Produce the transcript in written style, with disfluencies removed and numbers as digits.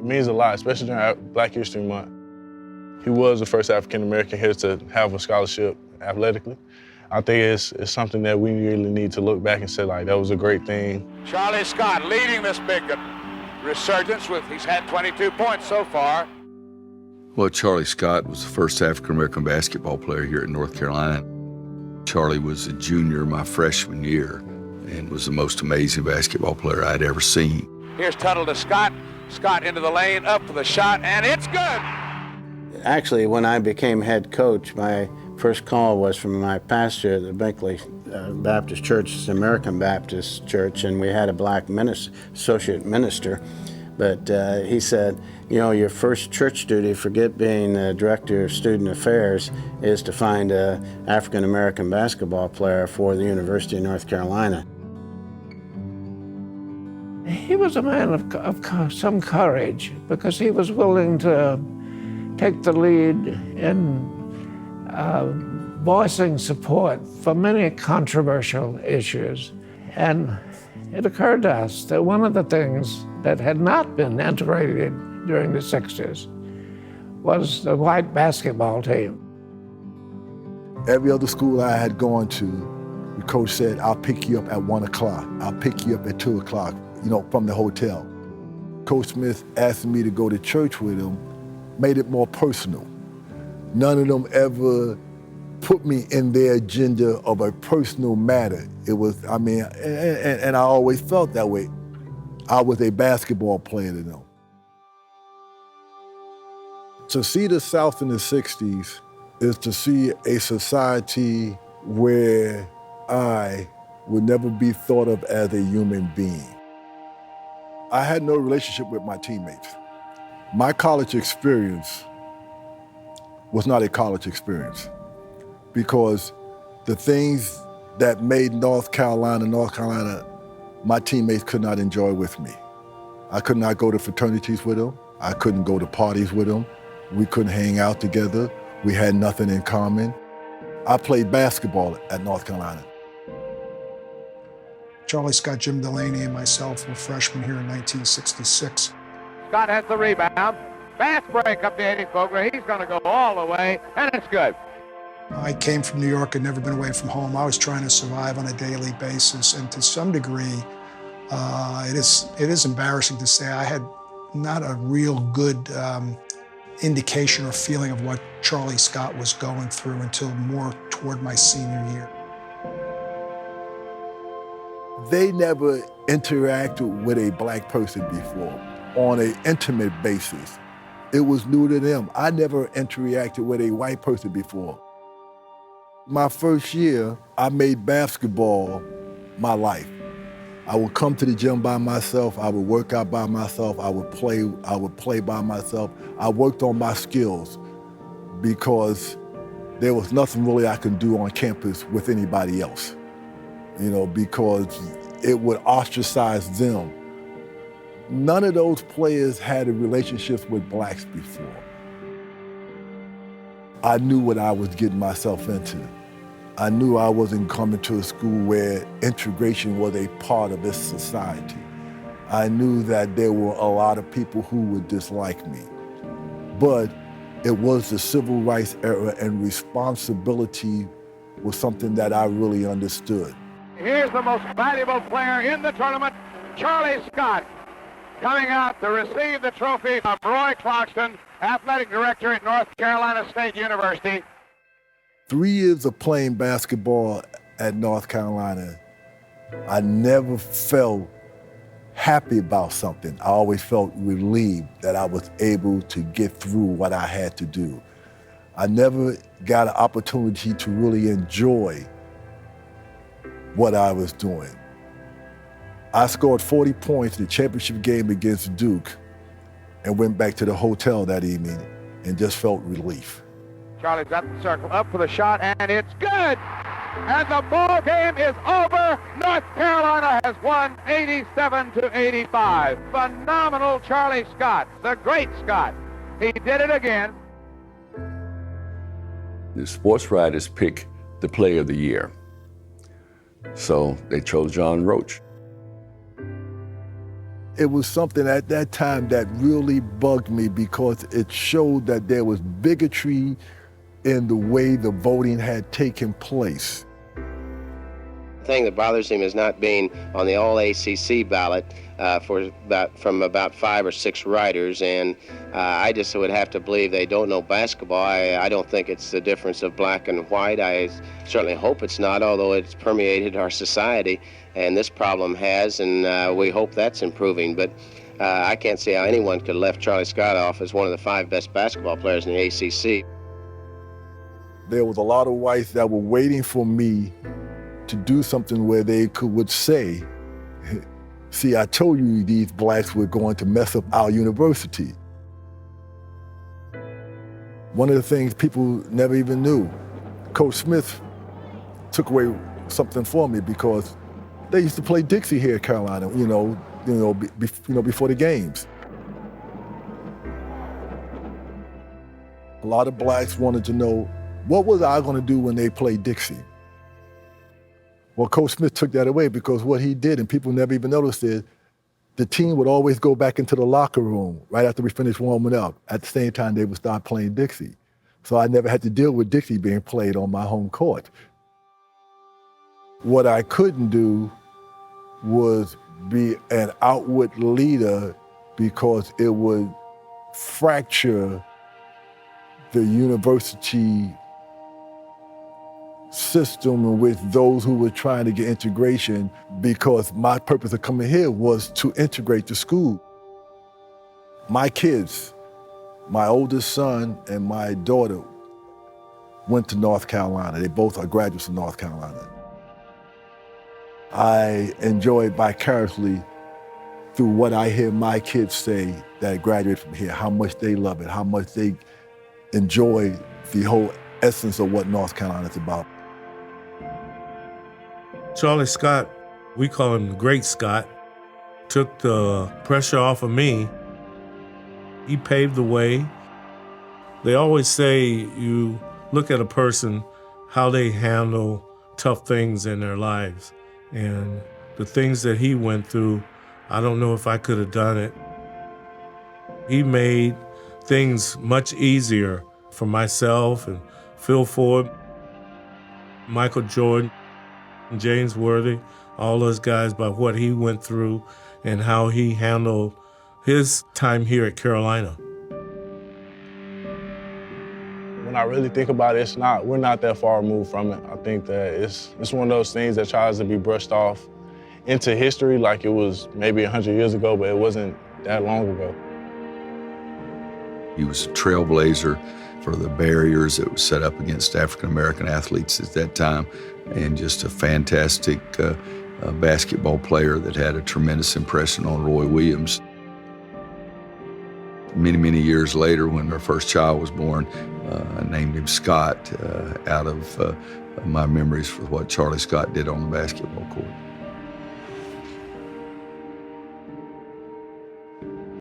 It means a lot, especially during Black History Month. He was the first African-American here to have a scholarship athletically. I think it's something that we really need to look back and say, like, that was a great thing. Charlie Scott leading this big resurgence he's had 22 points so far. Well, Charlie Scott was the first African-American basketball player here in North Carolina. Charlie was a junior my freshman year and was the most amazing basketball player I'd ever seen. Here's Tuttle to Scott. Scott into the lane, up for the shot, and it's good. Actually, when I became head coach, my first call was from my pastor at the Binkley Baptist Church, it's an American Baptist church, and we had a black associate minister. But he said, you know, your first church duty, forget being the director of student affairs, is to find an African-American basketball player for the University of North Carolina. He was a man of some courage because he was willing to take the lead in voicing support for many controversial issues. And it occurred to us that one of the things that had not been integrated during the 60s was the white basketball team. Every other school I had gone to, the coach said, I'll pick you up at 1 o'clock. I'll pick you up at 2 o'clock, you know, from the hotel. Coach Smith asked me to go to church with him, made it more personal. None of them ever put me in their agenda of a personal matter. It was, I mean, and I always felt that way. I was a basketball player to them. To see the South in the 60s is to see a society where I would never be thought of as a human being. I had no relationship with my teammates. My college experience was not a college experience because the things that made North Carolina, my teammates could not enjoy with me. I could not go to fraternities with them. I couldn't go to parties with them. We couldn't hang out together. We had nothing in common. I played basketball at North Carolina. Charlie Scott, Jim Delaney, and myself were freshmen here in 1966. Scott has the rebound. Fast break up the 80 Fogler. He's going to go all the way, and it's good. I came from New York. I'd never been away from home. I was trying to survive on a daily basis, and to some degree, it is embarrassing to say I had not a real good indication or feeling of what Charlie Scott was going through until more toward my senior year. They never interacted with a black person before on an intimate basis. It was new to them. I never interacted with a white person before. My first year, I made basketball my life. I would come to the gym by myself, I would work out by myself, I would play by myself. I worked on my skills because there was nothing really I could do on campus with anybody else, you know, because it would ostracize them. None of those players had relationships with blacks before. I knew what I was getting myself into. I knew I wasn't coming to a school where integration was a part of this society. I knew that there were a lot of people who would dislike me. But it was the civil rights era, and responsibility was something that I really understood. Here's the most valuable player in the tournament, Charlie Scott, coming out to receive the trophy of Roy Clarkston, athletic director at North Carolina State University. 3 years of playing basketball at North Carolina, I never felt happy about something. I always felt relieved that I was able to get through what I had to do. I never got an opportunity to really enjoy what I was doing. I scored 40 points in the championship game against Duke and went back to the hotel that evening and just felt relief. Charlie's got the circle up for the shot, and it's good! And the ball game is over. North Carolina has won 87-85. Phenomenal Charlie Scott, the great Scott. He did it again. The sports writers pick the player of the year. So they chose John Roach. It was something at that time that really bugged me because it showed that there was bigotry in the way the voting had taken place. The thing that bothers him is not being on the all-ACC ballot from about 5 or 6 writers, and I just would have to believe they don't know basketball. I don't think it's the difference of black and white. I certainly hope it's not, although it's permeated our society, and this problem has, and we hope that's improving. But I can't see how anyone could have left Charlie Scott off as one of the 5 best basketball players in the ACC. There was a lot of whites that were waiting for me to do something where they would say, see, I told you these blacks were going to mess up our university. One of the things people never even knew, Coach Smith took away something for me because they used to play Dixie here at Carolina, before the games. A lot of blacks wanted to know, what was I going to do when they played Dixie? Well, Coach Smith took that away because what he did, and people never even noticed it, the team would always go back into the locker room right after we finished warming up. At the same time, they would start playing Dixie. So I never had to deal with Dixie being played on my home court. What I couldn't do was be an outward leader because it would fracture the university system with those who were trying to get integration, because my purpose of coming here was to integrate the school. My kids, my oldest son and my daughter, went to North Carolina. They both are graduates of North Carolina. I enjoy vicariously through what I hear my kids say that graduate from here, how much they love it, how much they enjoy the whole essence of what North Carolina is about. Charlie Scott, we call him the Great Scott, took the pressure off of me. He paved the way. They always say you look at a person, how they handle tough things in their lives. And the things that he went through, I don't know if I could have done it. He made things much easier for myself and Phil Ford, Michael Jordan, James Worthy, all those guys, by what he went through and how he handled his time here at Carolina. When I really think about it, we're not that far removed from it. I think that it's one of those things that tries to be brushed off into history like it was maybe 100 years ago, but it wasn't that long ago. He was a trailblazer for the barriers that was set up against African-American athletes at that time, and just a fantastic basketball player that had a tremendous impression on Roy Williams. Many, many years later, when our first child was born, I named him Scott out of my memories for what Charlie Scott did on the basketball court.